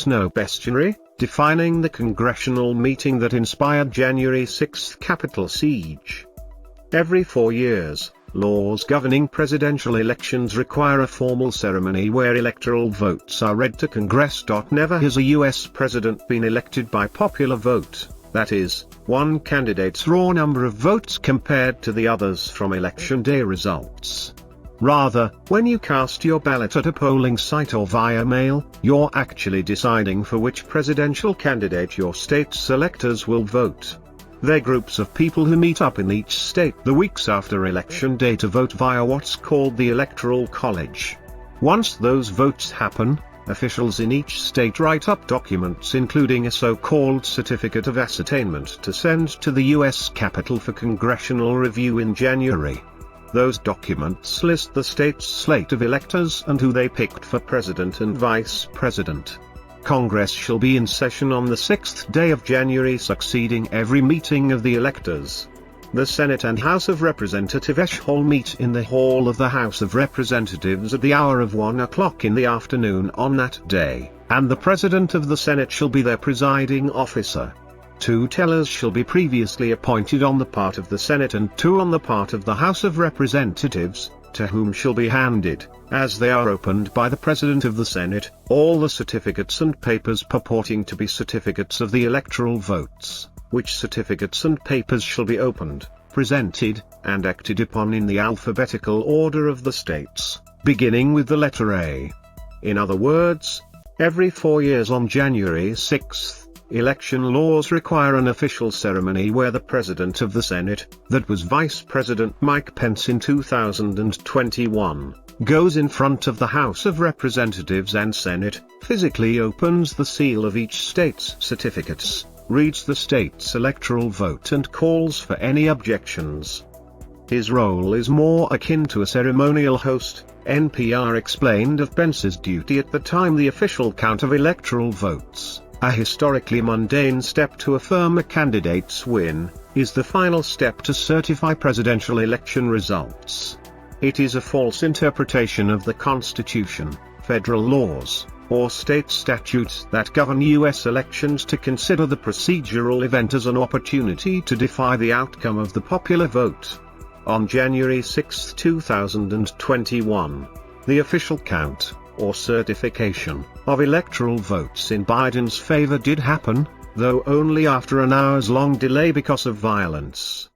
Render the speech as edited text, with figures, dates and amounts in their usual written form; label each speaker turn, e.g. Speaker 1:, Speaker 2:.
Speaker 1: no bestiary, defining the congressional meeting that inspired January 6 Capitol siege. Every 4 years, laws governing presidential elections require a formal ceremony where electoral votes are read to Congress. Never has a U.S. president been elected by popular vote, that is, one candidate's raw number of votes compared to the others from election day results. Rather, when you cast your ballot at a polling site or via mail, you're actually deciding for which presidential candidate your state's electors will vote. They're groups of people who meet up in each state the weeks after election day to vote via what's called the Electoral College. Once those votes happen, officials in each state write up documents including a so-called Certificate of Ascertainment to send to the U.S. Capitol for Congressional review in January. Those documents list the state's slate of electors and who they picked for president and vice president. Congress shall be in session on the 6th day of January succeeding every meeting of the electors. The Senate and House of Representativesshall meet in the hall of the House of Representatives at the hour of 1 o'clock in the afternoon on that day, and the President of the Senate shall be their presiding officer. 2 tellers shall be previously appointed on the part of the Senate and 2 on the part of the House of Representatives, to whom shall be handed, as they are opened by the President of the Senate, all the certificates and papers purporting to be certificates of the electoral votes, which certificates and papers shall be opened, presented, and acted upon in the alphabetical order of the states, beginning with the letter A. In other words, every 4 years on January 6, election laws require an official ceremony where the President of the Senate, that was Vice President Mike Pence in 2021, goes in front of the House of Representatives and Senate, physically opens the seal of each state's certificates, reads the state's electoral vote and calls for any objections. His role is more akin to a ceremonial host. NPR explained of Pence's duty at the time the official count of electoral votes, a historically mundane step to affirm a candidate's win, is the final step to certify presidential election results. It is a false interpretation of the Constitution, federal laws, or state statutes that govern U.S. elections to consider the procedural event as an opportunity to defy the outcome of the popular vote. On January 6, 2021, the official count, or certification, of electoral votes in Biden's favor did happen, though only after an hours-long delay because of violence.